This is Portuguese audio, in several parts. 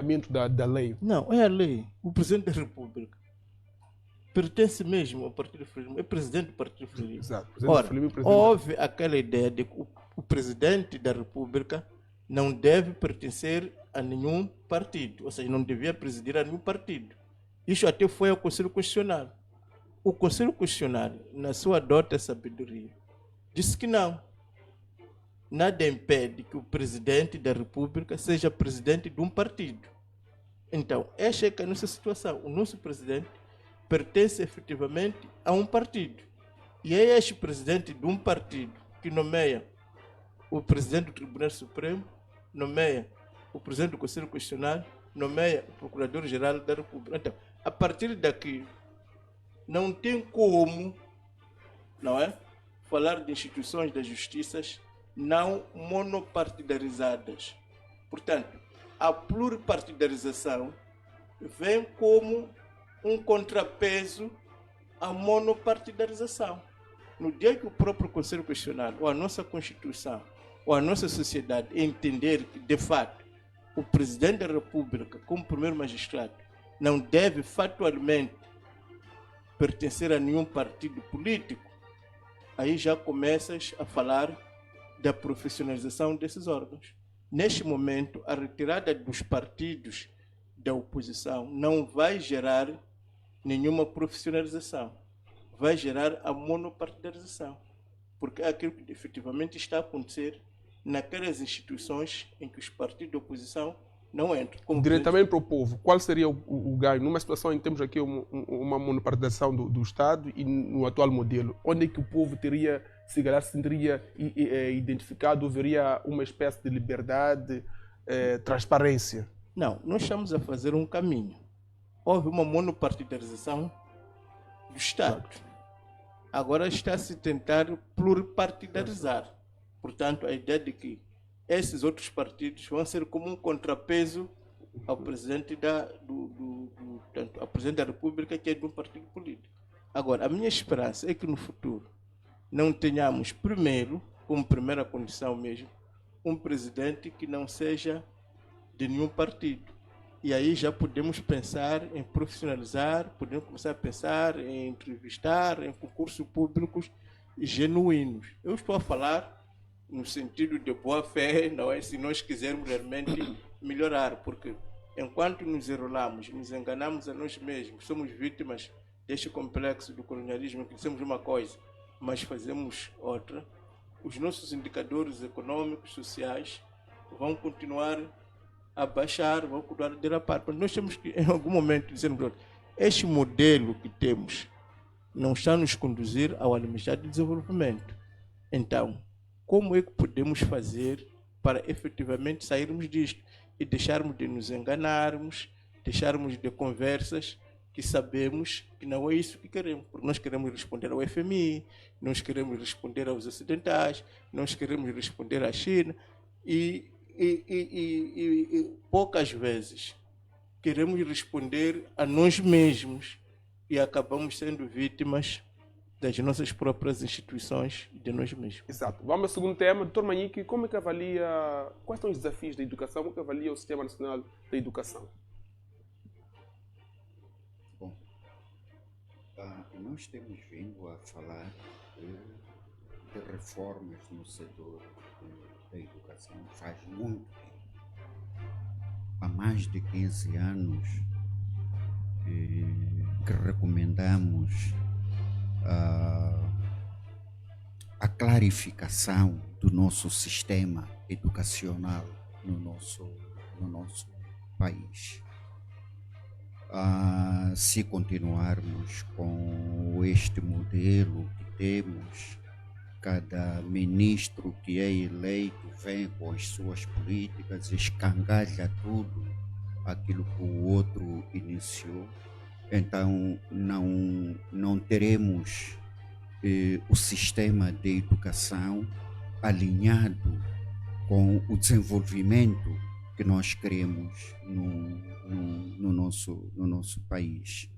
alinhamento da lei. Não, é a lei. O Presidente da República pertence mesmo ao Partido Frelimo, é presidente do Partido Frelimo. Exato. Ora, houve aquela ideia de que o Presidente da República não deve pertencer a nenhum partido, ou seja, não devia presidir a nenhum partido. Isso até foi ao Conselho Constitucional. O Conselho Constitucional, na sua dota sabedoria, disse que não. Nada impede que o Presidente da República seja presidente de um partido. Então, esta é a nossa situação. O nosso presidente pertence efetivamente a um partido. E é este presidente de um partido que nomeia o presidente do Tribunal Supremo, nomeia o presidente do Conselho Constitucional, nomeia o Procurador-Geral da República. Então, a partir daqui, não tem como, não é, falar de instituições da justiça não monopartidarizadas. Portanto, a pluripartidarização vem como um contrapeso à monopartidarização. No dia que o próprio Conselho Constitucional, ou a nossa Constituição, ou a nossa sociedade entender que, de fato, o Presidente da República, como primeiro magistrado, não deve factualmente pertencer a nenhum partido político, aí já começas a falar da profissionalização desses órgãos. Neste momento, a retirada dos partidos da oposição não vai gerar nenhuma profissionalização, vai gerar a monopartidarização, porque é aquilo que efetivamente está a acontecer naquelas instituições em que os partidos de oposição não entram. Diretamente para o povo, qual seria o ganho? Numa situação em que temos aqui uma monopartidação do Estado e no atual modelo, onde é que o povo teria, se calhar, se sentiria identificado, haveria uma espécie de liberdade, transparência? Não, nós estamos a fazer um caminho. Houve uma monopartidarização do Estado. Agora está a se tentar pluripartidarizar. Portanto, a ideia de que esses outros partidos vão ser como um contrapeso ao presidente ao presidente da República, que é de um partido político. Agora, a minha esperança é que no futuro não tenhamos, primeiro, como primeira condição mesmo, um presidente que não seja de nenhum partido. E aí já podemos pensar em profissionalizar, podemos começar a pensar em entrevistar, em concursos públicos genuínos. Eu estou a falar no sentido de boa fé, não é? Se nós quisermos realmente melhorar, porque enquanto nos enrolamos, nos enganamos a nós mesmos, somos vítimas deste complexo do colonialismo, que dizemos uma coisa, mas fazemos outra, os nossos indicadores econômicos, sociais, vão continuar a baixar, vão continuar a derrapar. Mas nós temos que, em algum momento, dizer, este modelo que temos não está a nos conduzir ao almejado de desenvolvimento. Então, como é que podemos fazer para efetivamente sairmos disto e deixarmos de nos enganarmos, deixarmos de conversas que sabemos que não é isso que queremos. Porque nós queremos responder ao FMI, nós queremos responder aos ocidentais, nós queremos responder à China e poucas vezes queremos responder a nós mesmos e acabamos sendo vítimas das nossas próprias instituições e de nós mesmos. Exato. Vamos ao segundo tema. Dr. Manhique, como é que avalia, quais são os desafios da educação, como é que avalia o Sistema Nacional da Educação? Bom, nós temos vindo a falar de reformas no setor da educação faz muito tempo. Há mais de 15 anos que recomendamos a clarificação do nosso sistema educacional no nosso país. Se continuarmos com este modelo que temos, cada ministro que é eleito vem com as suas políticas, escangalha tudo aquilo que o outro iniciou, então não teremos o sistema de educação alinhado com o desenvolvimento que nós queremos no nosso país.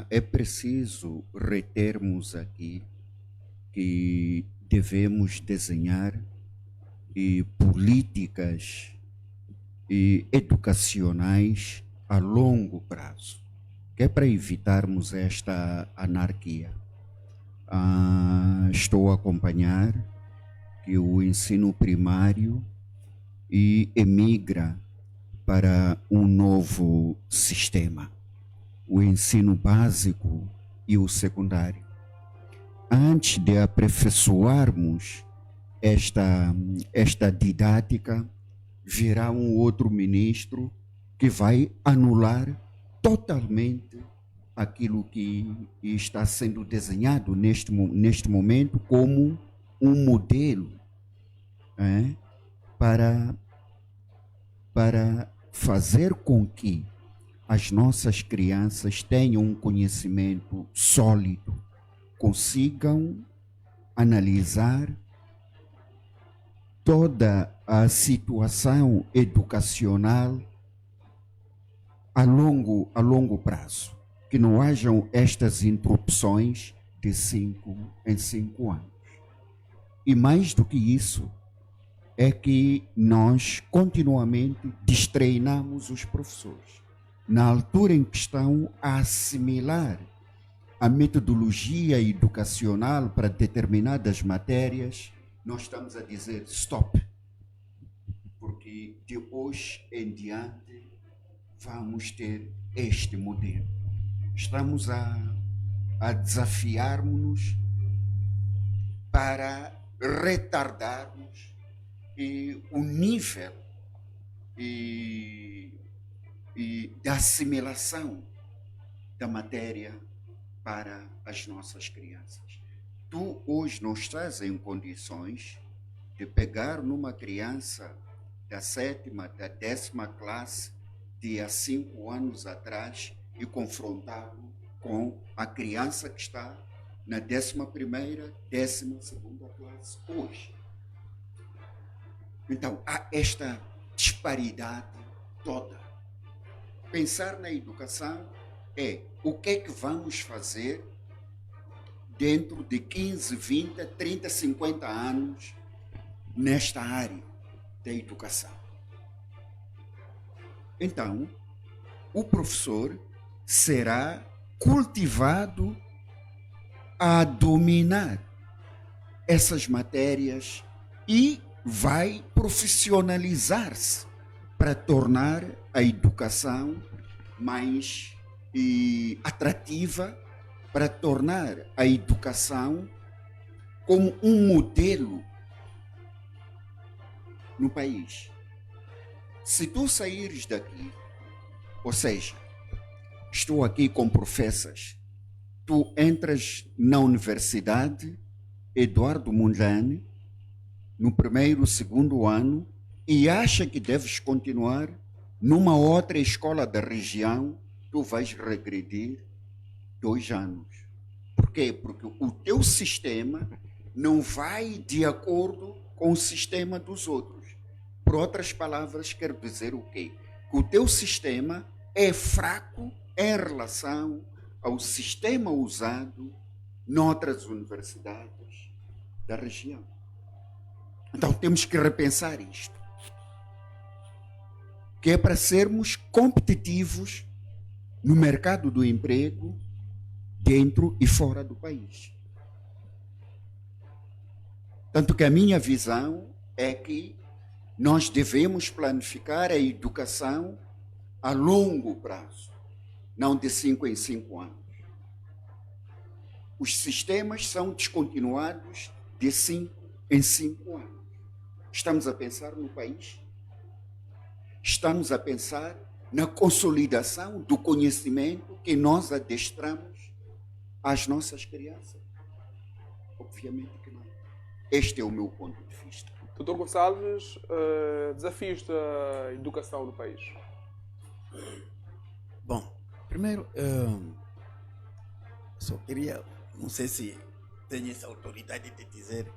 É preciso retermos aqui que devemos desenhar e políticas e educacionais a longo prazo, que é para evitarmos esta anarquia. Estou a acompanhar que o ensino primário emigra para um novo sistema, o ensino básico e o secundário. Antes de aperfeiçoarmos esta didática, virá um outro ministro que vai anular totalmente aquilo que está sendo desenhado neste momento como um modelo para fazer com que as nossas crianças tenham um conhecimento sólido, consigam analisar toda a situação educacional a longo prazo, que não hajam estas interrupções de 5 em 5 anos. E mais do que isso, é que nós continuamente destreinamos os professores. Na altura em que estão a assimilar a metodologia educacional para determinadas matérias, nós estamos a dizer stop, porque de hoje em diante vamos ter este modelo. Estamos a desafiar-nos para retardarmos o nível da assimilação da matéria para as nossas crianças. Tu hoje não estás em condições de pegar numa criança da 7ª, da 10ª classe de há 5 anos atrás e confrontá-lo com a criança que está na 11ª, 12ª classe hoje. Então, há esta disparidade toda. Pensar na educação é o que é que vamos fazer dentro de 15, 20, 30, 50 anos nesta área da educação. Então, o professor será cultivado a dominar essas matérias e vai profissionalizar-se para tornar a educação mais atrativa, para tornar a educação como um modelo no país. Se tu saíres daqui, ou seja, estou aqui com professas, tu entras na Universidade Eduardo Mondlane, no 1º, 2º ano, e acha que deves continuar numa outra escola da região, tu vais regredir 2 anos. Por quê? Porque o teu sistema não vai de acordo com o sistema dos outros. Por outras palavras, quero dizer o quê? Que o teu sistema é fraco em relação ao sistema usado noutras universidades da região. Então temos que repensar isto, que é para sermos competitivos no mercado do emprego dentro e fora do país. Tanto que a minha visão é que nós devemos planificar a educação a longo prazo, não de 5 em 5 anos. Os sistemas são descontinuados de 5 em 5 anos. Estamos a pensar no país? Estamos a pensar na consolidação do conhecimento que nós adestramos às nossas crianças? Obviamente que não. Este é o meu ponto de vista. Dr. Gonçalves, desafios da educação no país. Bom, primeiro, só queria, não sei se tenho essa autoridade de dizer,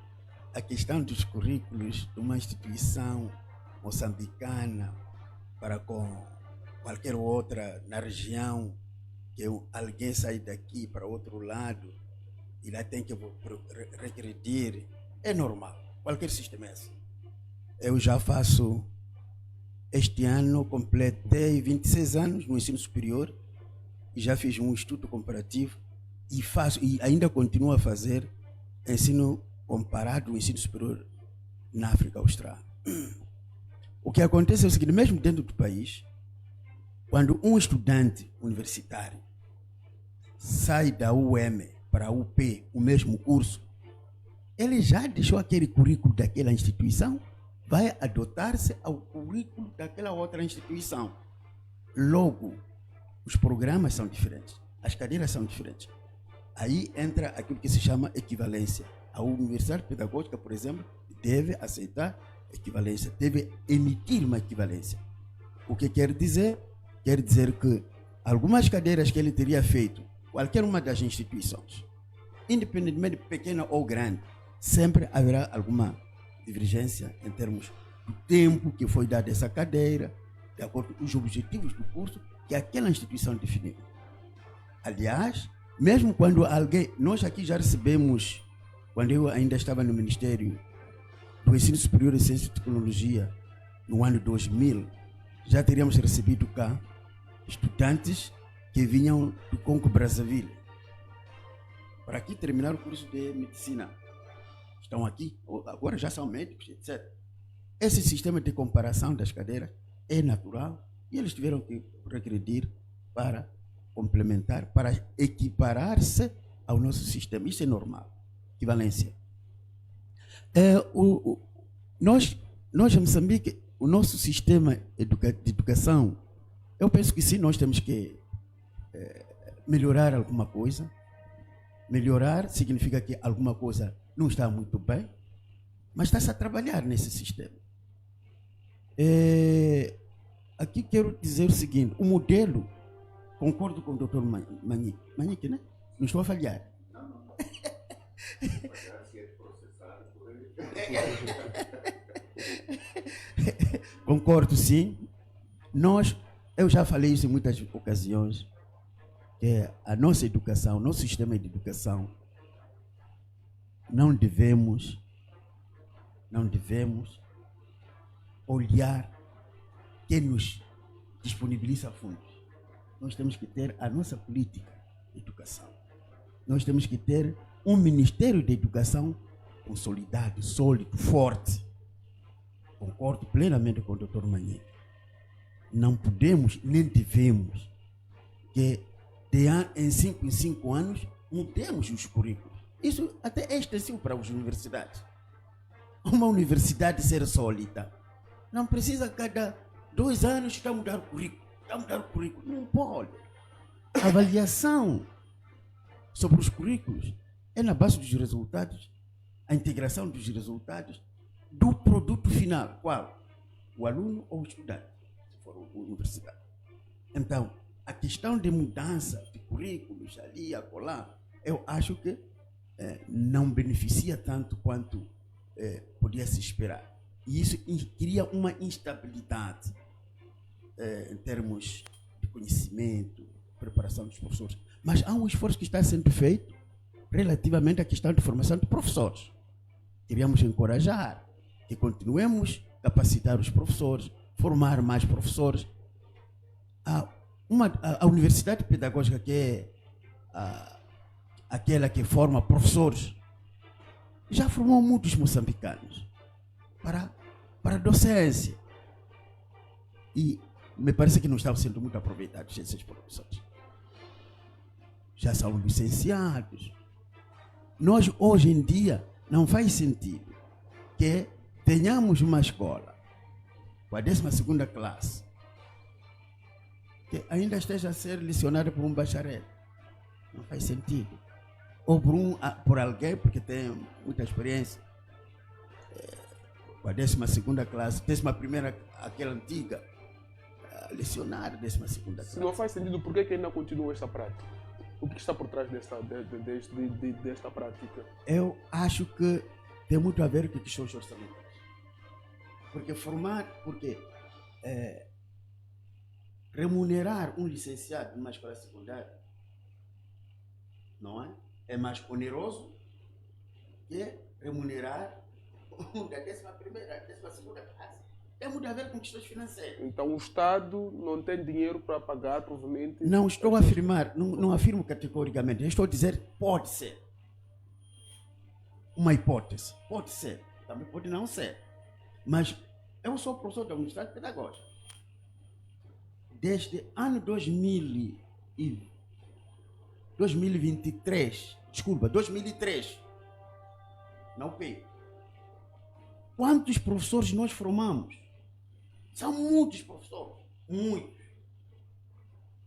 a questão dos currículos de uma instituição moçambicana para com qualquer outra na região, que alguém sai daqui para outro lado e lá tem que regredir, é normal. Qualquer sistema é assim. eu já faço, este ano completei 26 anos no ensino superior e já fiz um estudo comparativo e ainda continuo a fazer ensino comparado no ensino superior na África Austral. O que acontece é o seguinte, mesmo dentro do país, quando um estudante universitário sai da UM para a UP, o mesmo curso, ele já deixou aquele currículo daquela instituição, vai adotar-se ao currículo daquela outra instituição. Logo, os programas são diferentes, as cadeiras são diferentes. Aí entra aquilo que se chama equivalência. A Universidade Pedagógica, por exemplo, deve aceitar equivalência, deve emitir uma equivalência. O que quer dizer? Quer dizer que algumas cadeiras que ele teria feito, qualquer uma das instituições, independentemente de pequena ou grande, sempre haverá alguma divergência em termos do tempo que foi dado a essa cadeira, de acordo com os objetivos do curso que aquela instituição definiu. Aliás, mesmo quando alguém, nós aqui já recebemos, quando eu ainda estava no Ministério do Ensino Superior de Ciência e Tecnologia, no ano 2000, já teríamos recebido cá estudantes que vinham do Congo Brazzaville para aqui terminar o curso de medicina. Estão aqui, agora já são médicos, etc. Esse sistema de comparação das cadeiras é natural e eles tiveram que regredir para complementar, para equiparar-se ao nosso sistema. Isso é normal, equivalência. Nós em Moçambique, o nosso sistema de educação, eu penso que sim, nós temos que melhorar alguma coisa. Melhorar significa que alguma coisa não está muito bem, mas está-se a trabalhar nesse sistema. Aqui quero dizer o seguinte, o modelo, concordo com o Dr. Manique, né? Não estou a falhar. Concordo, sim. Eu já falei isso em muitas ocasiões, que a nossa educação, o nosso sistema de educação, não devemos olhar quem nos disponibiliza fundos. Nós temos que ter a nossa política de educação. Nós temos que ter um Ministério de Educação consolidado, sólido, forte. Concordo plenamente com o Dr. Manique. Não podemos, nem devemos, que em 5 anos mudemos os currículos. Isso até é extensivo para as universidades. Uma universidade ser sólida não precisa cada 2 anos está a mudar o currículo. Não pode. A avaliação sobre os currículos é na base dos resultados, a integração dos resultados do produto final. Qual? O aluno ou o estudante, se for uma universidade. Então, a questão de mudança de currículos ali e acolá, eu acho que não beneficia tanto quanto podia se esperar. E isso cria uma instabilidade em termos de conhecimento, preparação dos professores. Mas há um esforço que está sendo feito relativamente à questão de formação de professores. Queríamos encorajar que continuemos a capacitar os professores, formar mais professores. A Universidade Pedagógica, que é aquela que forma professores, já formou muitos moçambicanos para a docência. E me parece que não estão sendo muito aproveitados esses professores. Já são licenciados. Nós, hoje em dia, não faz sentido que tenhamos uma escola com a 12ª classe que ainda esteja a ser lecionada por um bacharel. Não faz sentido. Ou por alguém, porque tem muita experiência, com a 12ª classe, 11ª, aquela antiga, lecionar 12ª classe. Se não faz sentido, por que ainda continua esta prática? O que está por trás desta prática? Eu acho que tem muito a ver com questões orçamentais. Porque remunerar um licenciado numa escola secundária, não é? É mais oneroso que remunerar da 11ª, 12ª classe. Tem muito a ver com questões financeiras. Então o Estado não tem dinheiro para pagar, provavelmente. Não estou a afirmar, não afirmo categoricamente. Eu estou a dizer pode ser. Uma hipótese. Pode ser. Também pode não ser. Mas eu sou professor da Universidade Pedagógica. Desde ano 2023, desculpa, 2003, na UP. Quantos professores nós formamos? São muitos professores, muitos.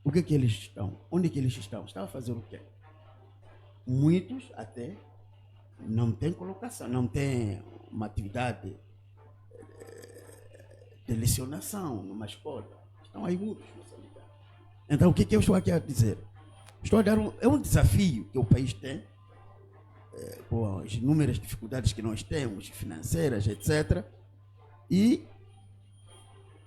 O que é que eles estão? Onde é que eles estão? Estão a fazer o quê? Muitos até não têm colocação, não têm uma atividade de lecionação numa escola. Estão aí muitos. Então o que é que eu estou aqui a dizer? Estou a dar um desafio que o país tem, com as inúmeras dificuldades que nós temos, financeiras, etc.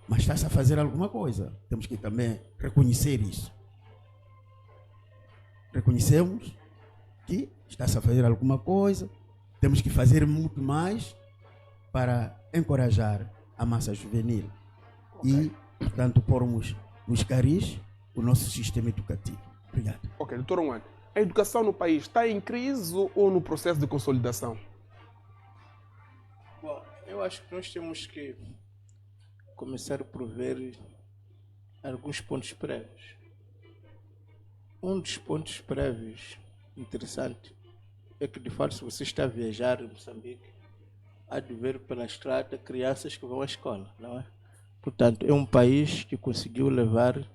Mas está-se a fazer alguma coisa. Temos que também reconhecer isso. Reconhecemos que está-se a fazer alguma coisa. Temos que fazer muito mais para encorajar a massa juvenil. E, portanto, pormos nos caris o nosso sistema educativo. Obrigado. Ok, doutor Juan, a educação no país está em crise ou no processo de consolidação? Bom, eu acho que nós temos que começar por ver alguns pontos prévios. Um dos pontos prévios interessante é que, de fato, se você está a viajar em Moçambique, há de ver pela estrada crianças que vão à escola, não é? Portanto, é um país que conseguiu levar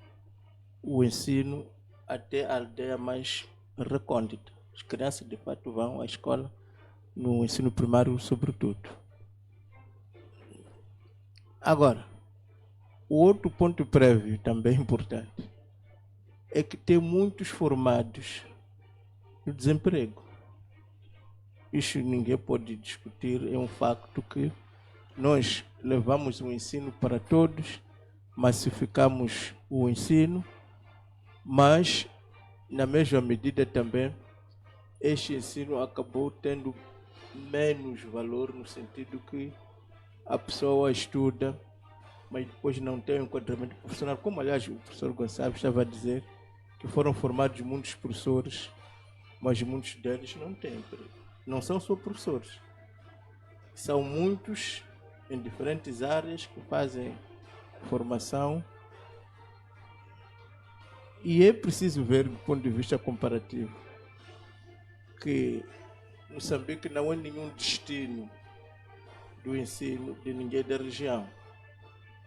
o ensino até a aldeia mais recôndita. As crianças, de fato, vão à escola, no ensino primário, sobretudo. Agora, o outro ponto prévio, também importante, é que tem muitos formados no desemprego. Isso ninguém pode discutir, é um facto que nós levamos o ensino para todos, massificamos o ensino, mas, na mesma medida também, este ensino acabou tendo menos valor no sentido que a pessoa estuda, mas depois não tem um enquadramento profissional. Como, aliás, o professor Gonçalves estava a dizer, que foram formados muitos professores, mas muitos deles não têm emprego. Não são só professores. São muitos em diferentes áreas que fazem formação. E é preciso ver, do ponto de vista comparativo, que Moçambique não é nenhum destino do ensino de ninguém da região.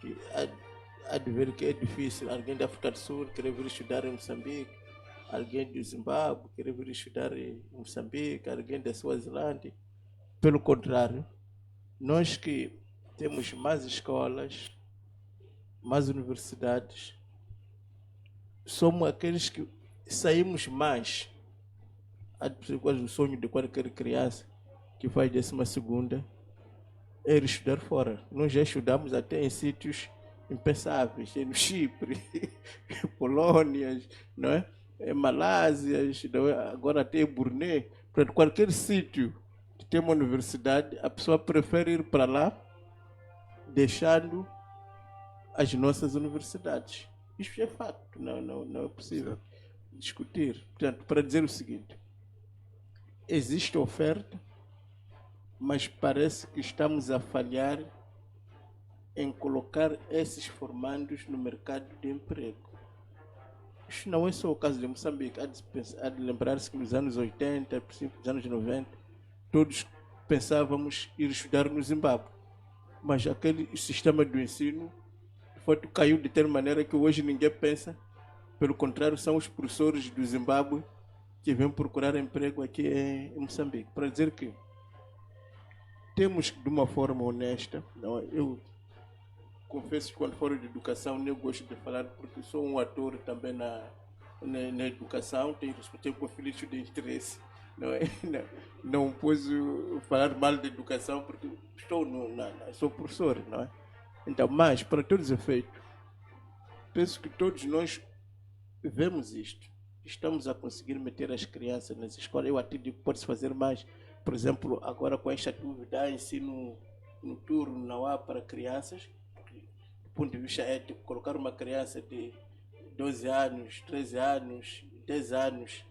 Que há de ver que é difícil alguém da África do Sul querer vir estudar em Moçambique, alguém do Zimbábue querer vir estudar em Moçambique, alguém da Suazilândia. Pelo contrário, nós que temos mais escolas, mais universidades, somos aqueles que saímos mais. O sonho de qualquer criança que faz 12ª é ir estudar fora. Nós já estudamos até em sítios impensáveis, no Chipre, Polônia, não é? Em Malásia, não é? Agora até em Brunei. Portanto, qualquer sítio que tem uma universidade, a pessoa prefere ir para lá, deixando as nossas universidades. Isso é fato, não é possível discutir. Portanto, para dizer o seguinte, existe oferta, mas parece que estamos a falhar em colocar esses formandos no mercado de emprego. Isso não é só o caso de Moçambique. Há de lembrar-se que nos anos 80, nos anos 90, todos pensávamos ir estudar no Zimbábue. Mas aquele sistema do ensino caiu de tal maneira que hoje ninguém pensa. Pelo contrário, são os professores do Zimbábue que vêm procurar emprego aqui em Moçambique. Para dizer que temos, de uma forma honesta, eu confesso que quando falo de educação nem gosto de falar, porque sou um ator também na educação, tenho conflito de interesse. Não posso falar mal da educação porque sou professor, não é? Então, mas, para todos os efeitos, penso que todos nós vemos isto. Estamos a conseguir meter as crianças nas escolas. Eu até digo que pode-se fazer mais. Por exemplo, agora com esta dúvida, há ensino noturno, não há para crianças, do ponto de vista ético, colocar uma criança de 12 anos, 13 anos, 10 anos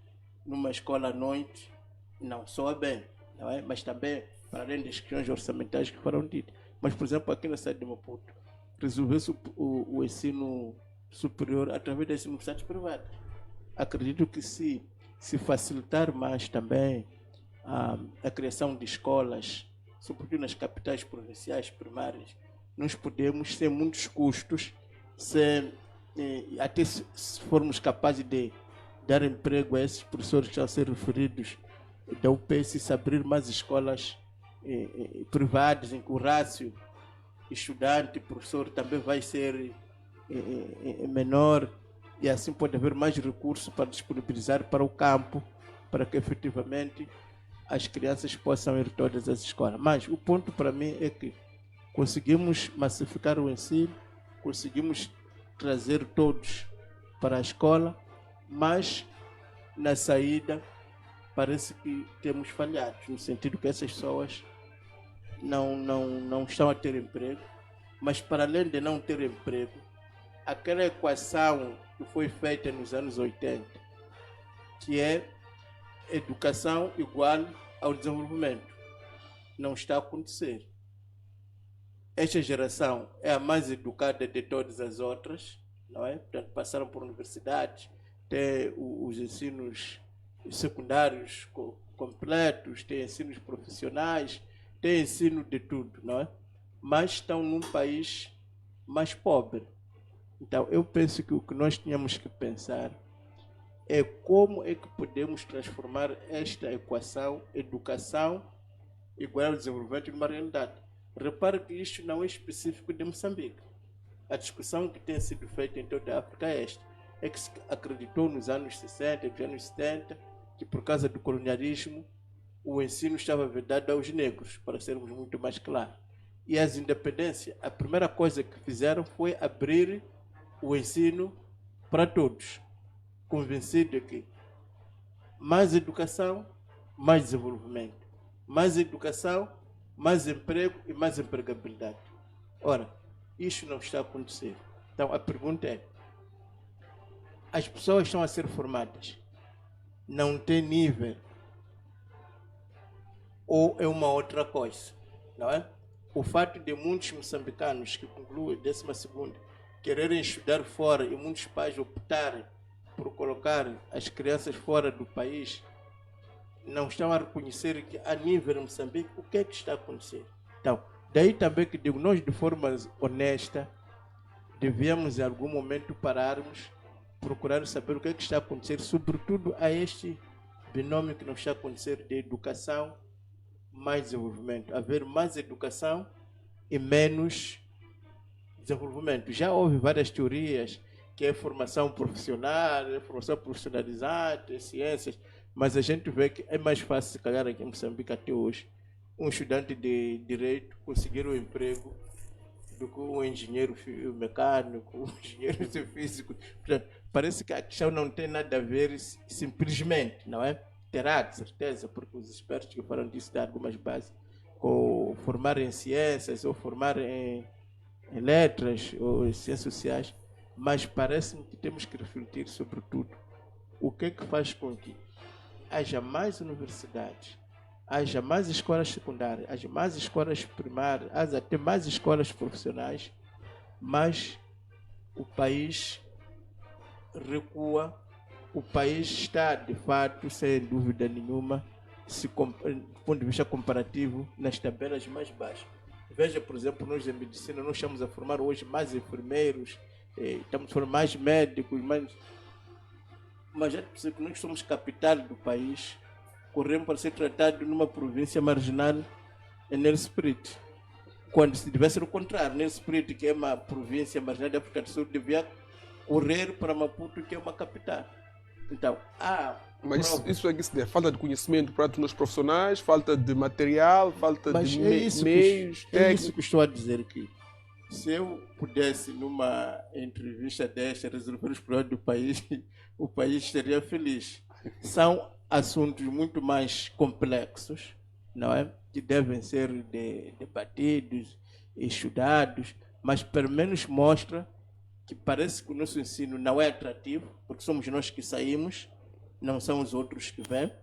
numa escola à noite, não soa bem, não é? Mas também, para além das questões orçamentais que foram ditas. Mas, por exemplo, aqui na cidade de Maputo, resolveu-se o ensino superior através das universidades privadas. Acredito que se facilitar mais também a criação de escolas, sobretudo nas capitais provinciais primárias, nós podemos, sem muitos custos, até se formos capazes de dar emprego a esses professores que estão a ser referidos da UPS, se abrir mais escolas privadas, em que o rácio estudante e professor também vai ser menor, e assim pode haver mais recursos para disponibilizar para o campo, para que efetivamente as crianças possam ir todas às escolas. Mas o ponto para mim é que conseguimos massificar o ensino, conseguimos trazer todos para a escola, mas na saída parece que temos falhado, no sentido que essas pessoas não estão a ter emprego, mas para além de não ter emprego, aquela equação que foi feita nos anos 80, que é educação igual ao desenvolvimento, não está a acontecer. Esta geração é a mais educada de todas as outras, não é? Portanto, passaram por universidades, têm os ensinos secundários completos, têm ensinos profissionais, têm ensino de tudo, não é? Mas estão num país mais pobre. Então, eu penso que o que nós tínhamos que pensar é como é que podemos transformar esta equação, educação igual ao desenvolvimento, numa realidade. Repare que isto não é específico de Moçambique. A discussão que tem sido feita em toda a África é esta. É que se acreditou nos anos 60, nos anos 70, que por causa do colonialismo, o ensino estava vedado aos negros, para sermos muito mais claros. E as independências, a primeira coisa que fizeram foi abrir o ensino para todos, convencido de que mais educação, mais desenvolvimento. Mais educação, mais emprego e mais empregabilidade. Ora, isso não está a acontecer. Então a pergunta é, as pessoas estão a ser formadas, não têm nível, ou é uma outra coisa, não é? O fato de muitos moçambicanos que concluem 12ª quererem estudar fora e muitos pais optarem por colocar as crianças fora do país, não estão a reconhecer que a nível de Moçambique, o que é que está a acontecer? Então, daí também que digo, nós de forma honesta, devíamos em algum momento pararmos, procurar saber o que é que está a acontecer, sobretudo a este binômio que não está a acontecer de educação mais desenvolvimento. Haver mais educação e menos desenvolvimento. Já houve várias teorias, que é formação profissional, formação profissionalizante, ciências, mas a gente vê que é mais fácil, se calhar aqui em Moçambique até hoje, um estudante de direito conseguir um emprego do que um engenheiro mecânico, um engenheiro físico. Portanto, parece que a questão não tem nada a ver simplesmente, não é? Terá, de certeza, porque os expertos que falam disso dão algumas bases, com formar em ciências ou formar em letras ou em ciências sociais, mas parece-me que temos que refletir sobre tudo. O que é que faz com que haja mais universidades, haja mais escolas secundárias, haja mais escolas primárias, haja até mais escolas profissionais, mas o país recua, o país está, de fato, sem dúvida nenhuma, do ponto de vista comparativo, nas tabelas mais baixas. Veja, por exemplo, nós em medicina, nós estamos a formar hoje mais enfermeiros, estamos a formar mais médicos, mas já que nós somos capital do país, corremos para ser tratado numa província marginal em Nelson Sprito. Quando se devia ser o contrário, Nelson Sprito, que é uma província marginal da África do Sul, devia correr para Maputo, que é uma capital. Então, mas isso é que se deve, falta de conhecimento para os profissionais, falta de material, falta de meios técnicos. É isso que estou a dizer aqui. Se eu pudesse, numa entrevista desta, resolver os problemas do país, o país estaria feliz. São assuntos muito mais complexos, não é? Que devem ser debatidos, estudados, mas pelo menos mostra que parece que o nosso ensino não é atrativo, porque somos nós que saímos, não são os outros que vêm.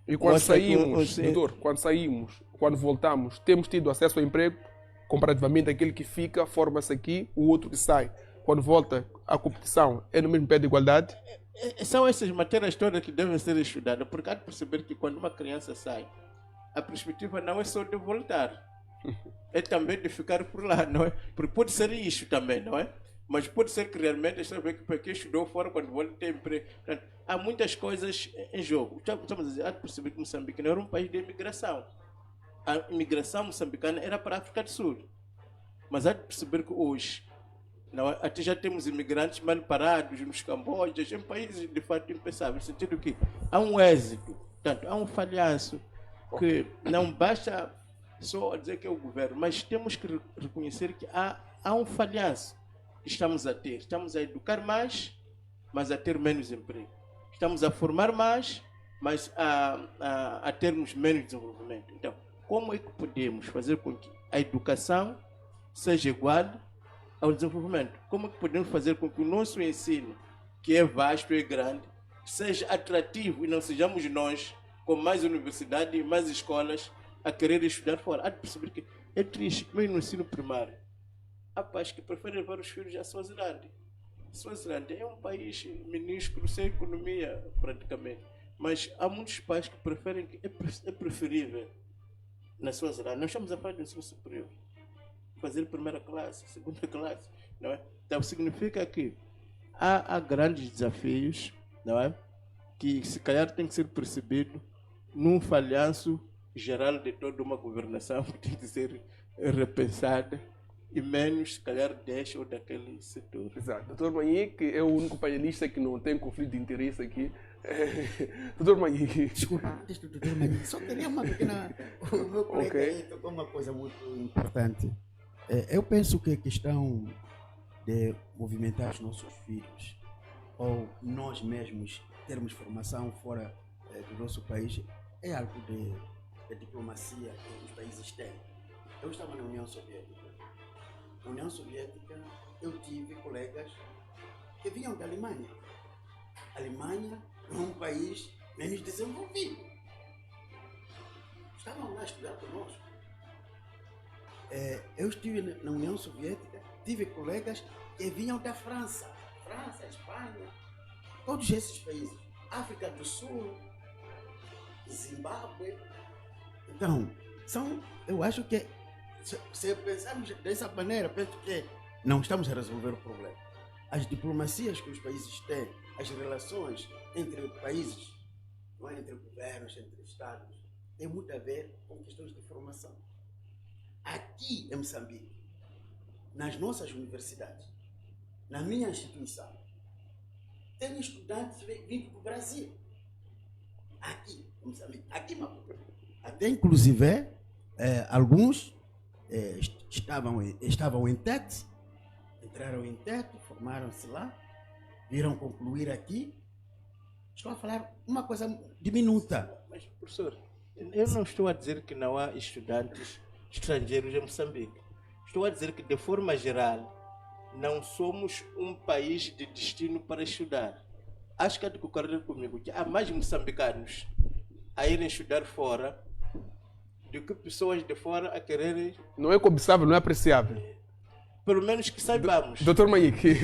E quando Mostra que saímos, doutor, quando saímos, quando voltamos, temos tido acesso ao emprego, comparativamente àquele que fica, forma-se aqui, o outro que sai. Quando volta, a competição é no mesmo pé de igualdade? São essas matérias todas que devem ser estudadas, porque há de perceber que quando uma criança sai, a perspectiva não é só de voltar, é também de ficar por lá, não é? Porque pode ser isso também, não é? Mas pode ser que realmente está a ver que para quem estudou fora, quando volta, tem emprego. Portanto, há muitas coisas em jogo. Estamos a dizer, há de perceber que Moçambique não era um país de imigração. A imigração moçambicana era para a África do Sul. Mas há de perceber que hoje, não é? Até já temos imigrantes mal parados nos Cambojas, em países de fato impensáveis, no sentido que há um êxito, portanto, há um falhanço, que não basta só dizer que é o governo, mas temos que reconhecer que há um falhanço que estamos a ter. Estamos a educar mais, mas a ter menos emprego. Estamos a formar mais, mas a termos menos desenvolvimento. Então, como é que podemos fazer com que a educação seja igual ao desenvolvimento? Como é que podemos fazer com que o nosso ensino, que é vasto e grande, seja atrativo e não sejamos nós, com mais universidade e mais escolas, a querer estudar fora? Há de perceber que é triste, mesmo no ensino primário, há pais que preferem levar os filhos à Suazilândia. Suazilândia é um país minúsculo, sem economia praticamente, mas há muitos pais que preferem, que é preferível na Suazilândia. Nós estamos a falar de ensino superior, fazer primeira classe, segunda classe, não é? Então significa que há grandes desafios, não é? Que se calhar tem que ser percebido num falhanço geral de toda uma governação que tem que ser repensada, e menos, se calhar, deste ou daquele setor. Exato. Doutor Manhique é o único painelista que não tem conflito de interesse aqui. Doutor Manhique. Desculpa, antes do doutor Manhique, só queria uma pequena... O meu colega aí tocou uma coisa muito importante. Eu penso que a questão de movimentar os nossos filhos, ou nós mesmos termos formação fora do nosso país, é algo de diplomacia que os países têm. Eu estava na União Soviética. Na União Soviética, eu tive colegas que vinham da Alemanha. A Alemanha é um país menos desenvolvido. Estavam lá a estudar conosco. Eu estive na União Soviética, tive colegas que vinham da França, Espanha, todos esses países. África do Sul, Zimbábue. Então, eu acho que se pensarmos dessa maneira, penso que não estamos a resolver o problema. As diplomacias que os países têm, as relações entre países, não é? Entre governos, entre estados, tem muito a ver com questões de formação. Aqui em Moçambique, nas nossas universidades, na minha instituição, tem estudantes vindo do Brasil. Aqui em Moçambique, aqui em Maputo. Até inclusive, alguns estavam em TET, entraram em TET, formaram-se lá, viram concluir aqui. Estou a falar uma coisa diminuta. Mas, professor, eu não estou a dizer que não há estudantes estrangeiros em Moçambique. Estou a dizer que, de forma geral, não somos um país de destino para estudar. Acho que há de concordar comigo que há mais moçambicanos a irem estudar fora do que pessoas de fora a quererem... Não é cobiçável, não é apreciável. Pelo menos que saibamos. Doutor Manhique,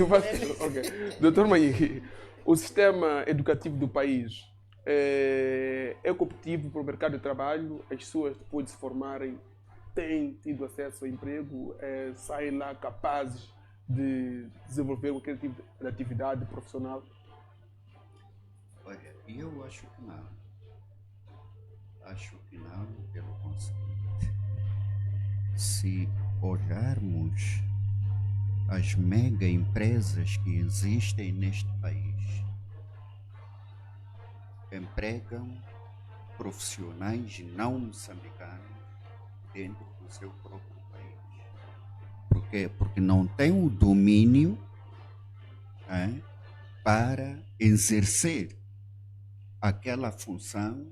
Doutor Manhique, o sistema educativo do país é competitivo para o mercado de trabalho? As pessoas, depois de se formarem, têm tido acesso ao emprego, saem lá capazes de desenvolver qualquer tipo de atividade profissional? Olha, eu acho que não. Acho que não, pelo seguinte. Se olharmos as mega empresas que existem neste país, empregam profissionais não moçambicanos dentro do seu próprio país. Por quê? Porque não tem o domínio para exercer aquela função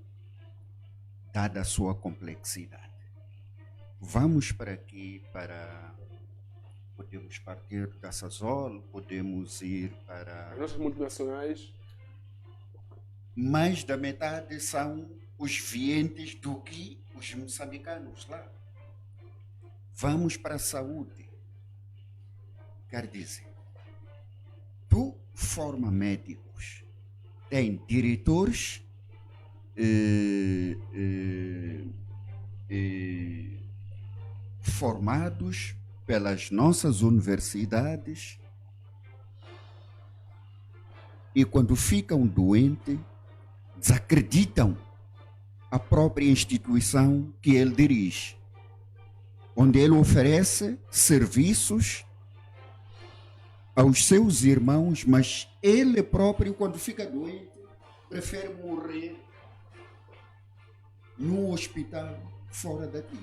dada a sua complexidade. Vamos para aqui, podemos partir da Sasol, podemos ir para... As nossas multinacionais. Mais da metade são os vientes do que os moçambicanos lá. Vamos para a saúde. Quer dizer, tu forma médicos, tem diretores formados pelas nossas universidades e quando ficam doentes, desacreditam a própria instituição que ele dirige, onde ele oferece serviços aos seus irmãos, mas ele próprio, quando fica doente, prefere morrer no hospital fora daqui.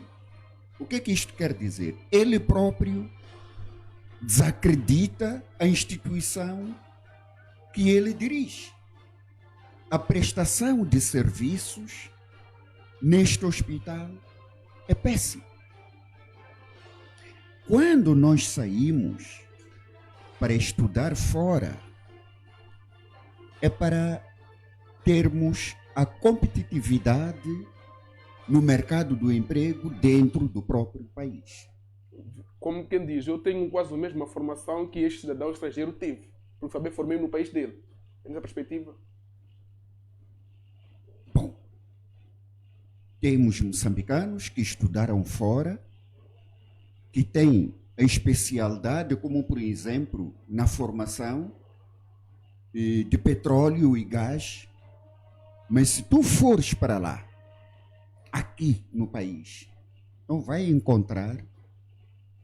O que isto quer dizer? Ele próprio desacredita a instituição que ele dirige. A prestação de serviços neste hospital é péssima. Quando nós saímos para estudar fora, é para termos a competitividade no mercado do emprego dentro do próprio país. Como quem diz, eu tenho quase a mesma formação que este cidadão estrangeiro teve, porque também formei no país dele. É nessa perspectiva? Bom, temos moçambicanos que estudaram fora, que têm a especialidade, como por exemplo, na formação de petróleo e gás. Mas se tu fores para lá, aqui no país, não vai encontrar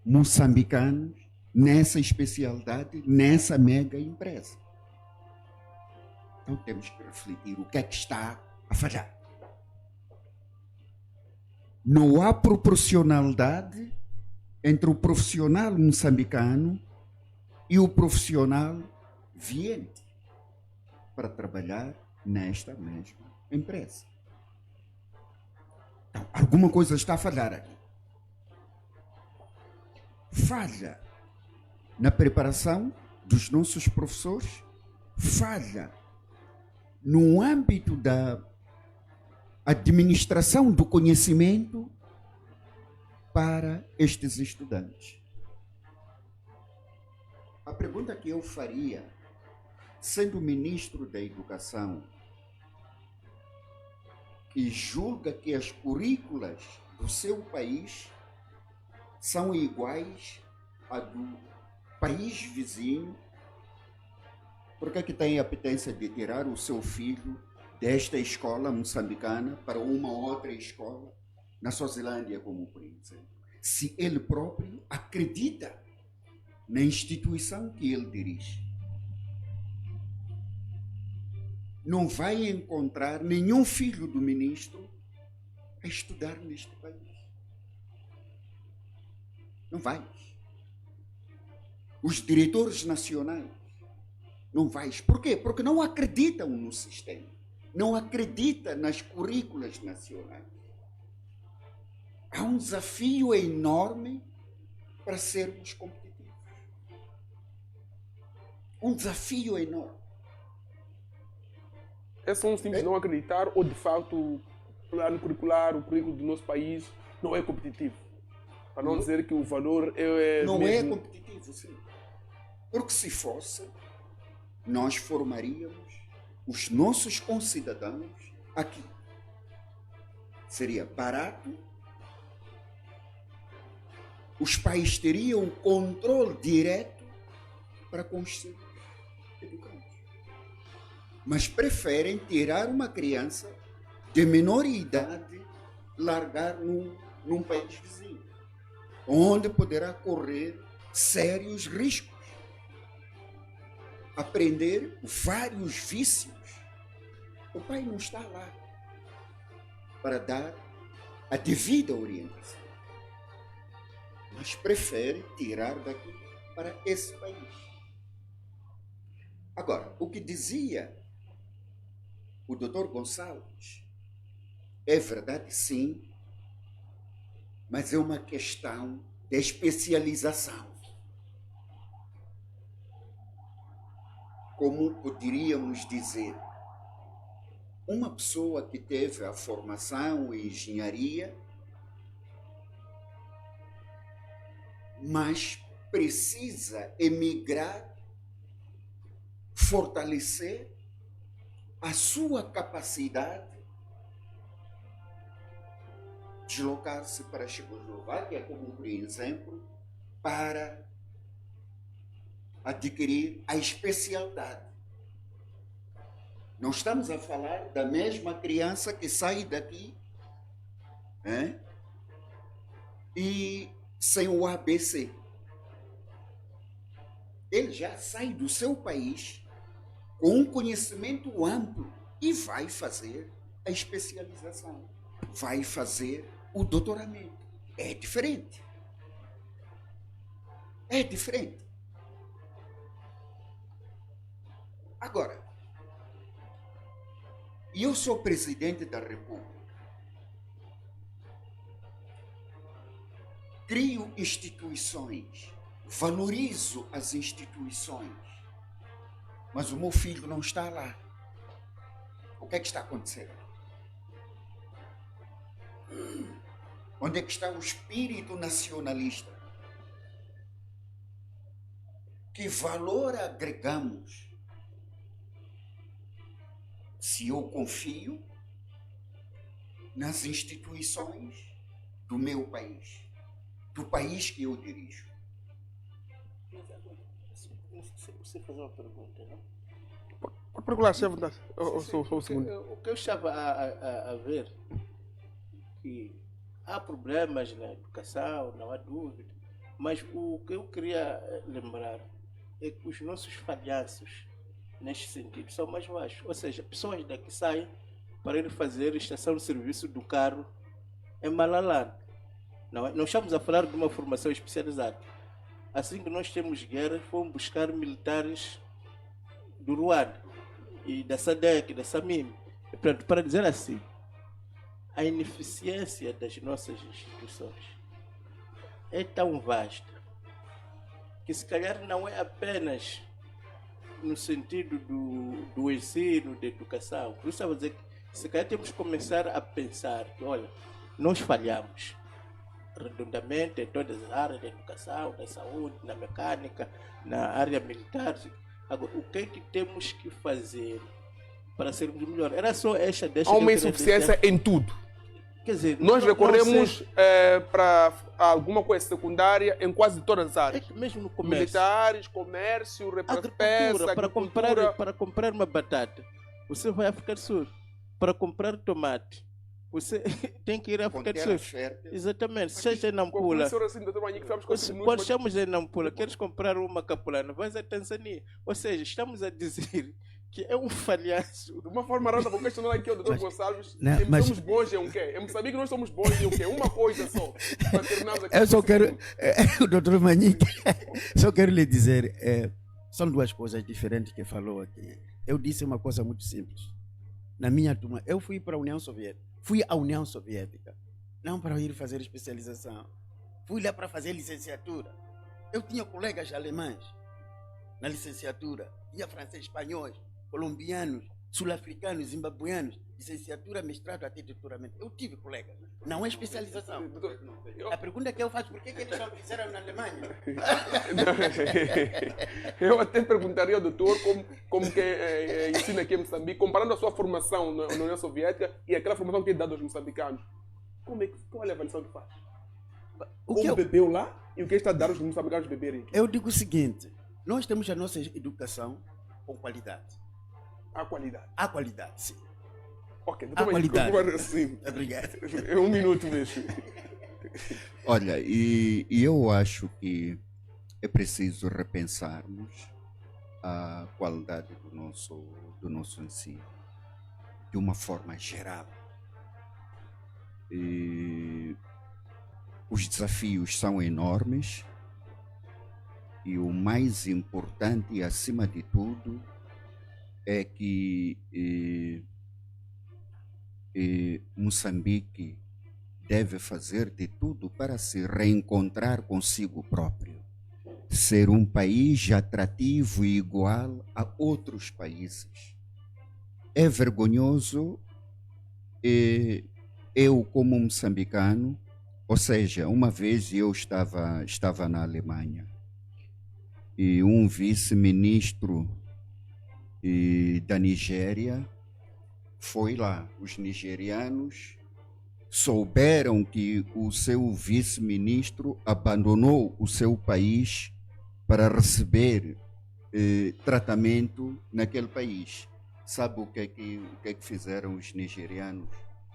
moçambicanos nessa especialidade, nessa mega empresa. Então temos que refletir o que é que está a falhar. Não há proporcionalidade entre o profissional moçambicano e o profissional viente para trabalhar nesta mesma empresa. Então, alguma coisa está a falhar aqui. Falha na preparação dos nossos professores, falha no âmbito da administração do conhecimento para estes estudantes. A pergunta que eu faria, sendo ministro da Educação, que julga que as currículas do seu país são iguais à do país vizinho, por que é que tem a apetência de tirar o seu filho desta escola moçambicana para uma outra escola na Suazilândia, como por exemplo, se ele próprio acredita na instituição que ele dirige? Não vai encontrar nenhum filho do ministro a estudar neste país. Não vai. Os diretores nacionais não vai. Por quê? Porque não acreditam no sistema. Não acreditam nas currículas nacionais. Há um desafio enorme para sermos competitivos. Um desafio enorme. É só um simples não acreditar ou de facto o plano curricular, o currículo do nosso país não é competitivo? Para não dizer que o valor é não mesmo... é competitivo, sim. Porque se fosse, nós formaríamos os nossos concidadãos aqui. Seria barato, os pais teriam controle direto para com os seus educandos. Mas preferem tirar uma criança de menor idade, largar num país vizinho, onde poderá correr sérios riscos, aprender vários vícios. O pai não está lá para dar a devida orientação, mas prefere tirar daqui para esse país. Agora, o que dizia o Dr. Gonçalves É verdade, sim, mas é uma questão de especialização. Como poderíamos dizer, uma pessoa que teve a formação em engenharia, mas precisa emigrar, fortalecer a sua capacidade de deslocar-se para a Checoslováquia, como por exemplo, para adquirir a especialidade. Não estamos a falar da mesma criança que sai daqui, hein? E sem o ABC. Ele já sai do seu país com um conhecimento amplo e vai fazer a especialização, vai fazer o doutoramento. É diferente. É diferente. Agora, eu sou presidente da República. Crio instituições, valorizo as instituições, mas o meu filho não está lá. O que é que está acontecendo? Onde é que está o espírito nacionalista? Que valor agregamos se eu confio nas instituições do meu país, do país que eu dirijo? Você fazer uma pergunta, não? Pode perguntar, chefe. Sou o segundo. O que eu estava a ver, que há problemas na educação, não há dúvida, mas o que eu queria lembrar é que os nossos falhanços, neste sentido, são mais baixos. Ou seja, pessoas daqui saem para ir fazer estação de serviço do carro em Malalan. Não estamos a falar de uma formação especializada. Assim que nós temos guerras, fomos buscar militares do Ruanda e da SADC, da SAMIM. E, portanto, para dizer assim, a ineficiência das nossas instituições é tão vasta que se calhar não é apenas no sentido do ensino, da educação. Por isso eu vou dizer que se calhar temos que começar a pensar que, olha, nós falhamos redondamente em todas as áreas da educação, da saúde, na mecânica, na área militar. Agora, o que é que temos que fazer para sermos melhores? Era só esta deixa. Há uma insuficiência em tudo. Quer dizer, nós recorremos para alguma coisa secundária em quase todas as áreas. É mesmo no comércio. Militares, comércio, peça, para comprar uma batata, você vai a África do Sul. Para comprar tomate, você tem que ir à África do Sul. Exatamente. Se estás em Nampula, quando estamos em Nampula, queres comprar uma capulana, vais à Tanzânia. Ou seja, estamos a dizer que é um falhanço. De uma forma rara, vou questionar aqui o Dr. Gonçalves. Somos bons em o quê? Em Moçambique nós somos bons em o quê? Uma coisa só. Para terminarmos aqui. Eu só quero, o Dr. Manique, só quero lhe dizer, são duas coisas diferentes que falou aqui. Eu disse uma coisa muito simples. Na minha turma, eu fui para a União Soviética. Fui à União Soviética. Não para ir fazer especialização. Fui lá para fazer licenciatura. Eu tinha colegas alemães na licenciatura. Tinha francês, espanhóis, colombianos, sul-africanos, zimbabueanos, licenciatura, mestrado, até doutoramento. Eu tive colegas. Não é especialização. A pergunta que eu faço, por que eles não fizeram na Alemanha? Eu até perguntaria ao doutor como que ensina aqui em Moçambique, comparando a sua formação na União Soviética e aquela formação que é dada aos moçambicanos. Qual é a avaliação que faz? Como bebeu lá e o que está a dar aos moçambicanos beberem aqui? Eu digo o seguinte, nós temos a nossa educação com qualidade. A qualidade? A qualidade, sim. Ok, a qualidade. Assim. Obrigado. É um minuto mesmo. Olha, e eu acho que é preciso repensarmos a qualidade do nosso ensino de uma forma geral. E os desafios são enormes e o mais importante, acima de tudo, é que Moçambique deve fazer de tudo para se reencontrar consigo próprio, ser um país atrativo e igual a outros países. É vergonhoso eu, como moçambicano, ou seja, uma vez eu estava na Alemanha e um vice-ministro da Nigéria foi lá. Os nigerianos souberam que o seu vice-ministro abandonou o seu país para receber tratamento naquele país. Sabe o que é que fizeram os nigerianos?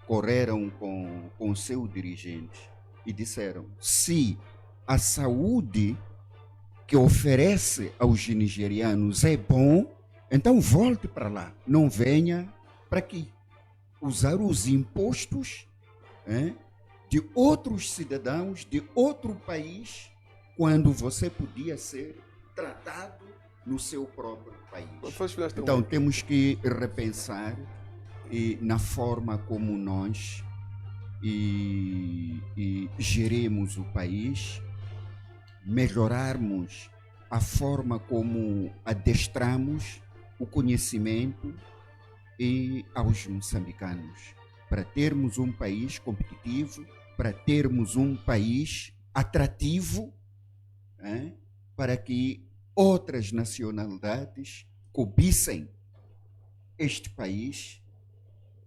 Correram com o seu dirigente e disseram: se a saúde que oferece aos nigerianos é bom, então volte para lá, não venha para aqui. Usar os impostos de outros cidadãos de outro país, quando você podia ser tratado no seu próprio país. Então temos que repensar na forma como nós gerimos o país, melhorarmos a forma como adestramos o conhecimento aos moçambicanos, para termos um país competitivo, para termos um país atrativo, para que outras nacionalidades cobissem este país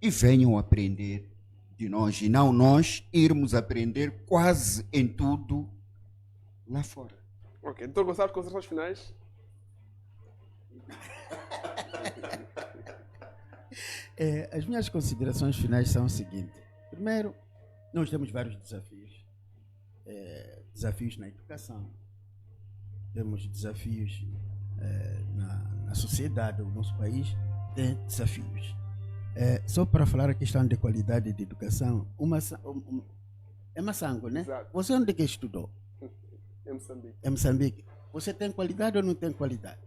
e venham aprender de nós, e não nós irmos aprender quase em tudo lá fora. Ok, doutor Gonçalo, considerações finais? As minhas considerações finais são o seguinte. Primeiro, nós temos vários desafios. Desafios na educação, temos desafios na sociedade, o nosso país tem desafios. Só para falar a questão de qualidade de educação, é Massango, né? Exato. Você onde é que estudou? É Moçambique. É Moçambique. Você tem qualidade ou não tem qualidade?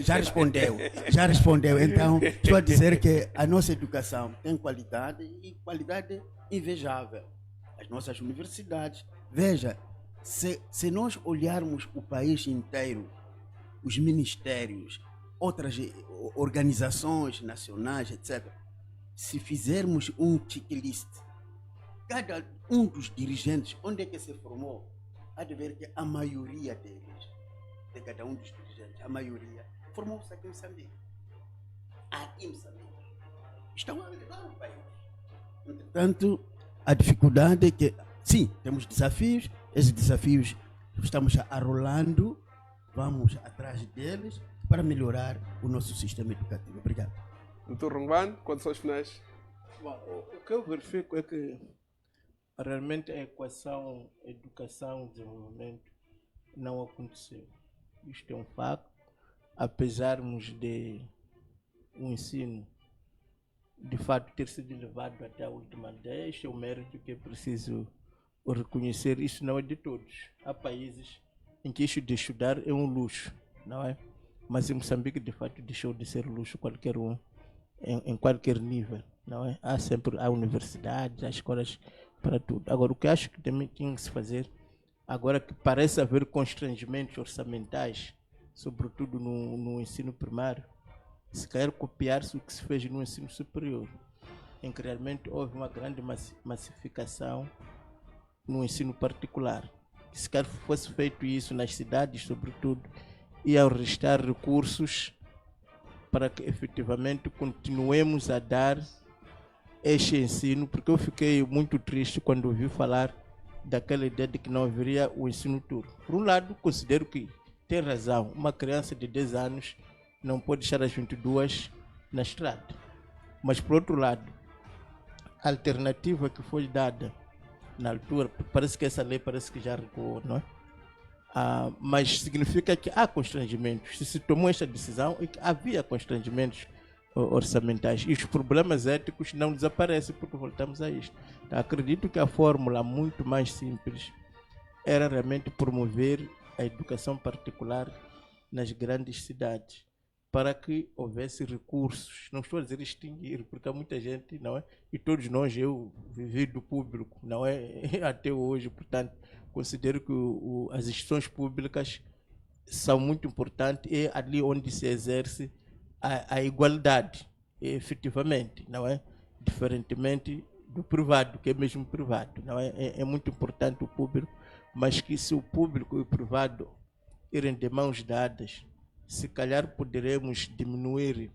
Já respondeu. Então, estou a dizer que a nossa educação tem qualidade e qualidade invejável. As nossas universidades. Veja, se nós olharmos o país inteiro, os ministérios, outras organizações nacionais, etc., se fizermos um checklist, cada um dos dirigentes, onde é que se formou, há de ver que a maioria deles, de cada um dos dirigentes, a maioria, formou-se aqui em Moçambique. Aqui em Moçambique. Estão a levar o país. Entretanto, a dificuldade é que, sim, temos desafios, esses desafios estamos arrolando, vamos atrás deles para melhorar o nosso sistema educativo. Obrigado. Doutor Rongban, considerações finais? Bom, o que eu verifico é que realmente a equação educação-desenvolvimento não aconteceu. Isto é um facto, apesarmos de o ensino de fato ter sido levado até a última década. Este é o mérito que é preciso reconhecer. Isso não é de todos. Há países em que isto de estudar é um luxo, não é? Mas em Moçambique de fato deixou de ser luxo qualquer um, em qualquer nível, não é? Há universidades, há escolas para tudo. Agora, o que acho que também tinha que se fazer, agora que parece haver constrangimentos orçamentais, sobretudo no ensino primário, se calhar copiar-se o que se fez no ensino superior, em que realmente houve uma grande massificação no ensino particular. Se calhar fosse feito isso nas cidades, sobretudo, iam restar recursos para que efetivamente continuemos a dar este ensino, porque eu fiquei muito triste quando ouvi falar daquela ideia de que não haveria o ensino turno. Por um lado, considero que tem razão, uma criança de 10 anos não pode deixar às 22 na estrada. Mas, por outro lado, a alternativa que foi dada na altura, parece que essa lei parece que já recuou, não é? Mas significa que há constrangimentos. Se tomou esta decisão, é que havia constrangimentos orçamentais. E os problemas éticos não desaparecem porque voltamos a isto. Então, acredito que a fórmula muito mais simples era realmente promover a educação particular nas grandes cidades. para que houvesse recursos. Não estou a dizer extinguir, porque há muita gente, não é? E todos nós, eu vivi do público, não é? Até hoje, portanto, considero que as instituições públicas são muito importantes, é ali onde se exerce a igualdade, efetivamente, não é? Diferentemente do privado, que é mesmo privado, não é? É muito importante o público, mas que se o público e o privado irem de mãos dadas, se calhar poderemos diminuir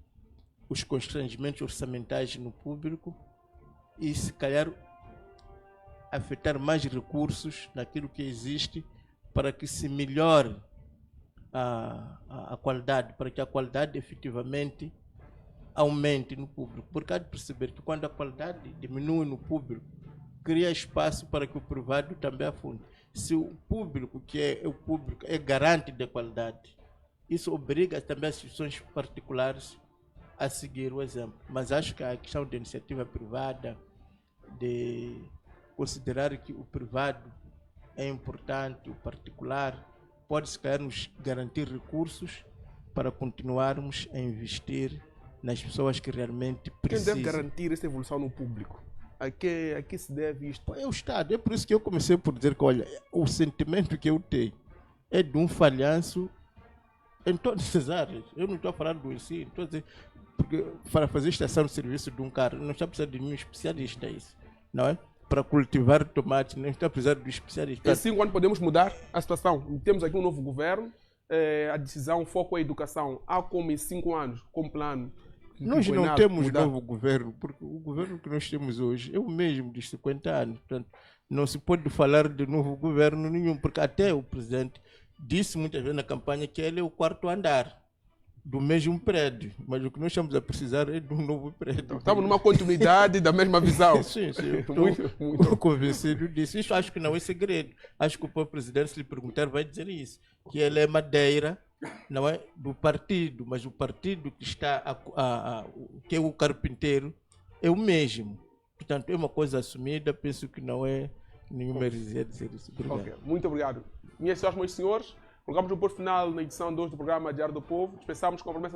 os constrangimentos orçamentais no público e se calhar afetar mais recursos naquilo que existe para que se melhore a qualidade, para que a qualidade efetivamente aumente no público. Porque há de perceber que quando a qualidade diminui no público, cria espaço para que o privado também afunde. Se o público, que é o público, é garante da qualidade, isso obriga também as instituições particulares a seguir o exemplo. Mas acho que a questão da iniciativa privada, de considerar que o privado é importante, o particular, pode se calhar nos garantir recursos para continuarmos a investir nas pessoas que realmente precisam. Quem deve garantir essa evolução no público? A que se deve isto? É o Estado. É por isso que eu comecei por dizer que, olha, o sentimento que eu tenho é de um falhanço em todas as áreas. Eu não estou a falar do ensino, estou a dizer, porque para fazer estação de serviço de um carro, não está precisando de nenhum especialista, isso, não é? Para cultivar tomate, não está precisando de um especialista. Em 5 anos podemos mudar a situação. Temos aqui um novo governo, a decisão, o foco é a educação. Há como em 5 anos, com plano. Nós não temos novo governo, porque o governo que nós temos hoje é o mesmo de 50 anos. Portanto, não se pode falar de novo governo nenhum, porque até o presidente disse muitas vezes na campanha que ele é o 4º andar do mesmo prédio, mas o que nós estamos a precisar é de um novo prédio. Então, estamos numa continuidade da mesma visão. Sim, eu estou convencido disso. Isso acho que não é segredo. Acho que o próprio presidente, se lhe perguntar, vai dizer isso, que ele é madeira, não é do partido, mas o partido que está, que é o carpinteiro, é o mesmo. Portanto, é uma coisa assumida, penso que não é nenhuma heresia dizer isso. Obrigado. Okay. Muito obrigado. Minhas senhoras, meus senhores, colocamos o ponto final na edição 2 do programa Diário do Povo. Dispensamos com a promessa